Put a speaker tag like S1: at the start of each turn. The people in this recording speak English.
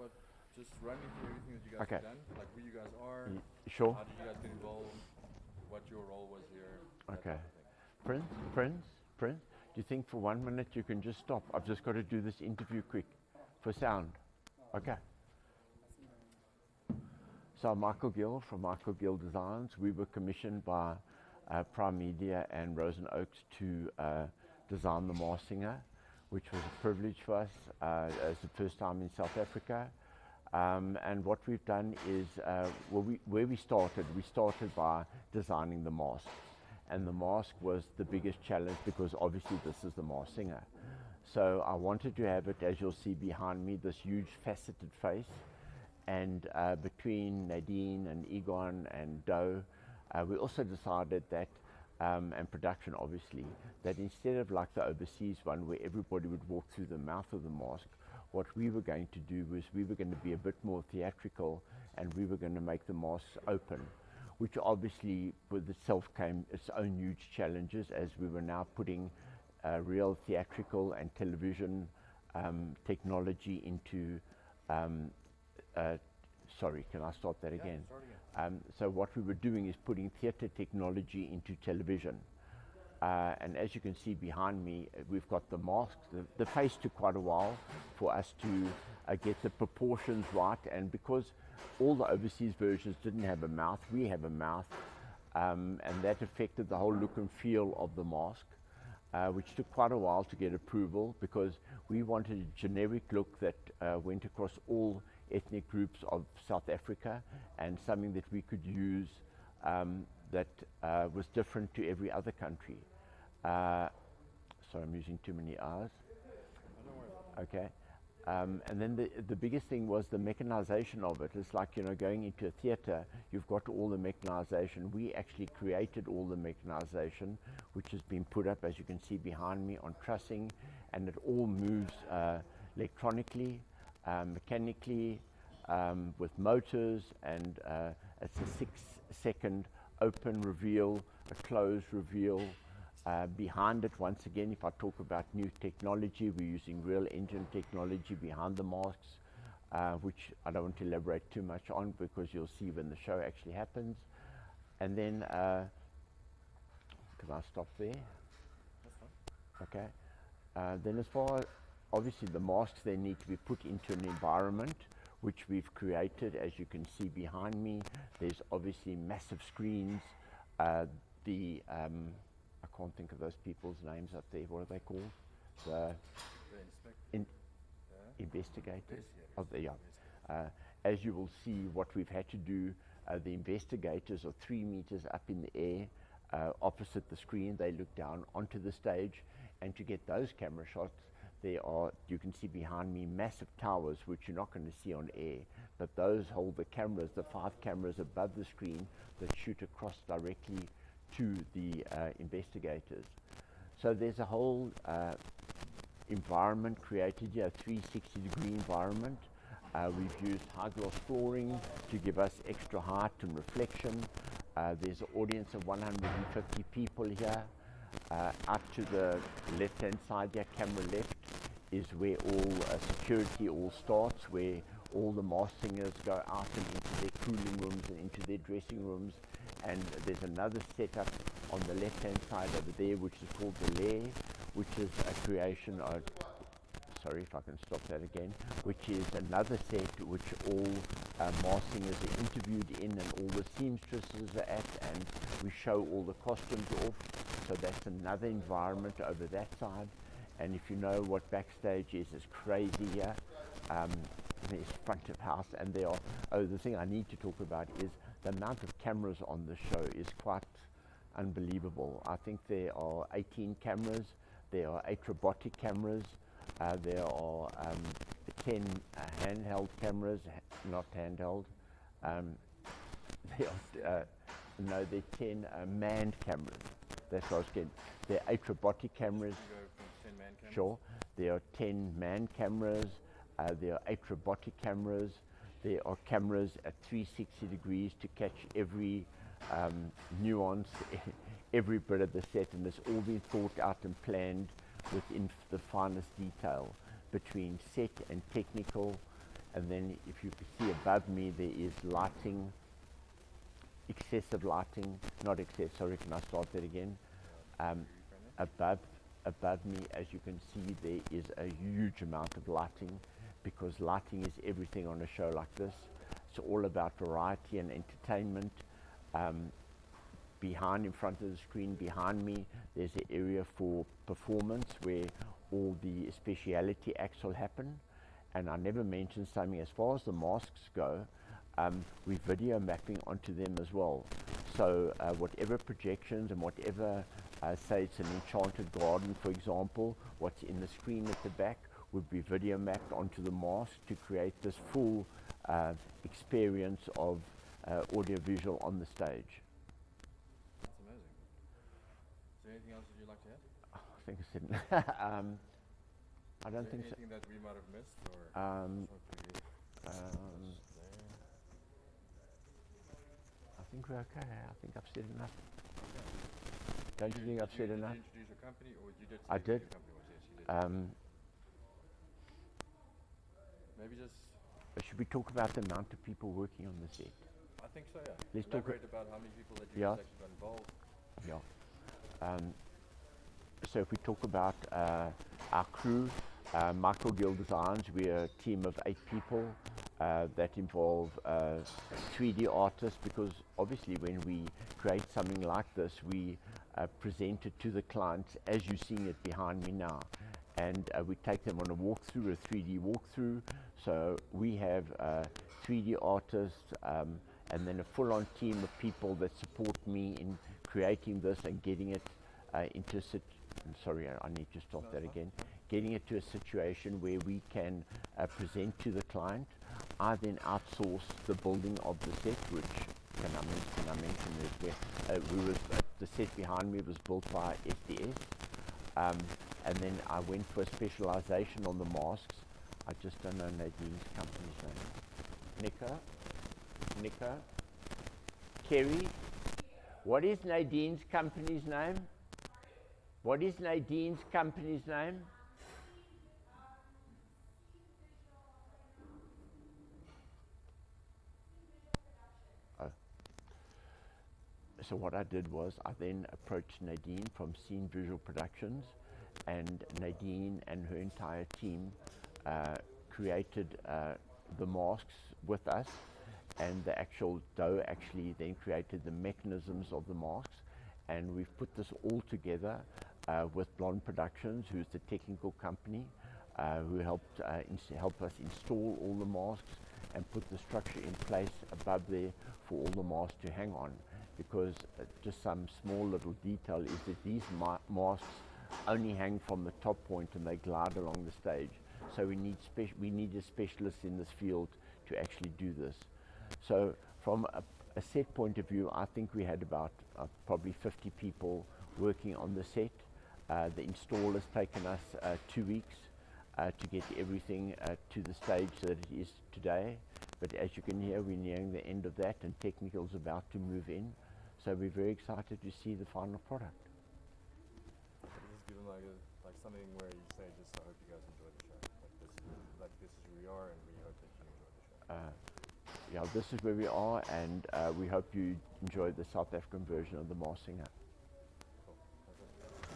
S1: about just run me through everything that you guys
S2: Okay.
S1: have done, like who you guys are,
S2: Sure.
S1: how did you guys get involved, what your role was here, that
S2: Okay.
S1: type of thing.
S2: Prince, Prince, Prince, do you think for 1 minute you can just stop? I've just got to do this interview quick for sound. Okay. So I'm Michael Gill from Michael Gill Designs. We were commissioned by Prime Media and Rosen Oaks to design the Mars Singer, which was a privilege for us as the first time in South Africa. And what we've done is, where we started by designing the mask. And the mask was the biggest challenge because obviously this is the Mars Singer. So I wanted to have it, as you'll see behind me, this huge faceted face. And between Nadine and Egon and Doe, we also decided that, and production obviously, that instead of like the overseas one where everybody would walk through the mouth of the mask, what we were going to do was we were going to be a bit more theatrical and we were going to make the masks open, which obviously with itself came its own huge challenges as we were now putting real theatrical and television technology into sorry, can I start that again?
S1: Start again.
S2: So what we were doing is putting theatre technology into television. And as you can see behind me, we've got the mask. The face took quite a while for us to get the proportions right. And because all the overseas versions didn't have a mouth, we have a mouth. And that affected the whole look and feel of the mask, which took quite a while to get approval because we wanted a generic look that went across all ethnic groups of South Africa and something that we could use that was different to every other country. Sorry, I'm using too many R's.
S1: Oh, don't worry about
S2: Okay. And then the biggest thing was the mechanization of it. It's like, going into a theater, you've got all the mechanization. We actually created all the mechanization, which has been put up, as you can see behind me, on trussing, and it all moves electronically, mechanically, with motors, and it's a 6-second open reveal, a closed reveal. Behind it, once again, if I talk about new technology, we're using real engine technology behind the masks, which I don't want to elaborate too much on because you'll see when the show actually happens. And then, can I stop there?
S1: That's fine.
S2: Okay. Then as far as, obviously the masks, they need to be put into an environment which we've created. As you can see behind me, there's obviously massive screens. I can't think of those people's names up there. What are they called? The
S1: The
S2: investigators
S1: investigators.
S2: of the, yeah.
S1: Investigators.
S2: As you will see, what we've had to do, the investigators are 3 meters up in the air, opposite the screen. They look down onto the stage, and to get those camera shots, there are, you can see behind me, massive towers which you're not going to see on air, but those hold the cameras, the 5 cameras above the screen that shoot across directly to the investigators. So there's a whole environment created here, a 360-degree environment. We've used high gloss flooring to give us extra height and reflection. There's an audience of 150 people here. Up to the left-hand side here, camera left, is where all security all starts, where all the mask singers go out and into their cooling rooms and into their dressing rooms. And there's another setup on the left-hand side over there, which is called the lair, which is a creation of, sorry if I can stop that again, which is another set which all mask singers are interviewed in and all the seamstresses are at, and we show all the costumes off. So that's another environment over that side. And if you know what backstage is, it's crazy here. There's front of house, and there are, the thing I need to talk about is the amount of cameras on the show is quite unbelievable. I think there are 18 cameras, there are 8 robotic cameras, there are 10 handheld cameras, not handheld. There are, no, there are 10 manned cameras. That's what I was getting. There are 8 robotic cameras.
S1: You go from 10 man cameras.
S2: Sure. There are 10 manned cameras. There are 8 robotic cameras. There are cameras at 360 degrees to catch every nuance, every bit of the set, and it's all been thought out and planned within the finest detail between set and technical. And then if you can see above me, there is lighting, excessive lighting, not excess, sorry, can I start that again? Above, above me, as you can see, there is a huge amount of lighting, because lighting is everything on a show like this. It's all about variety and entertainment. Behind, in front of the screen behind me, there's an area for performance where all the speciality acts will happen. And I never mentioned something, as far as the masks go, we're video mapping onto them as well. So whatever projections and whatever, say it's an enchanted garden, for example, what's in the screen at the back would be video mapped onto the mask to create this full experience of audiovisual on the stage.
S1: That's amazing. Is there anything else that you'd like to add?
S2: I think I said. I don't think so.
S1: Anything that we might have missed, or
S2: I think we're okay. I think I've said enough. Don't you think I've said enough?
S1: Did you introduce your company, or you did?
S2: I did.
S1: Your company was, yes, you did. Maybe just.
S2: Should we talk about the amount of people working on the set?
S1: I think so. Yeah.
S2: Let's
S1: elaborate about how many people that you
S2: Yeah.
S1: actually got involved.
S2: Yeah. So if we talk about our crew, Michael Gill Designs, we're a team of 8 people that involve 3D artists, because obviously when we create something like this, we present it to the clients as you're seeing it behind me now. And we take them on a walkthrough, a 3D walkthrough. So we have 3D artists and then a full-on team of people that support me in creating this and getting it into sorry, I need to stop that again. Getting it to a situation where we can present to the client. I then outsource the building of the set, which can I mention is where the set behind me was built by SDS. And then I went for a specialization on the masks. I just don't know Nadine's company's name. Nico, Kerry. What is Nadine's company's name? What is Nadine's company's name? Oh. So what I did was I then approached Nadine from Scene Visual Productions, and Nadine and her entire team created the masks with us, and the actual Doe actually then created the mechanisms of the masks, and we've put this all together with Blonde Productions, who's the technical company who helped help us install all the masks and put the structure in place above there for all the masks to hang on. Because just some small little detail is that these masks only hang from the top point and they glide along the stage. So we need a specialist in this field to actually do this. So from a set point of view, I think we had about probably 50 people working on the set. The install has taken us 2 weeks to get everything to the stage that it is today. But as you can hear, we're nearing the end of that, and technical's about to move in. So we're very excited to see the final product.
S1: Just give them like something where you say, just I hope you guys enjoy the show. Like this is where we are, and we hope that you enjoy the show.
S2: Yeah, this is where we are, and we hope you enjoy the South African version of The Masked Singer.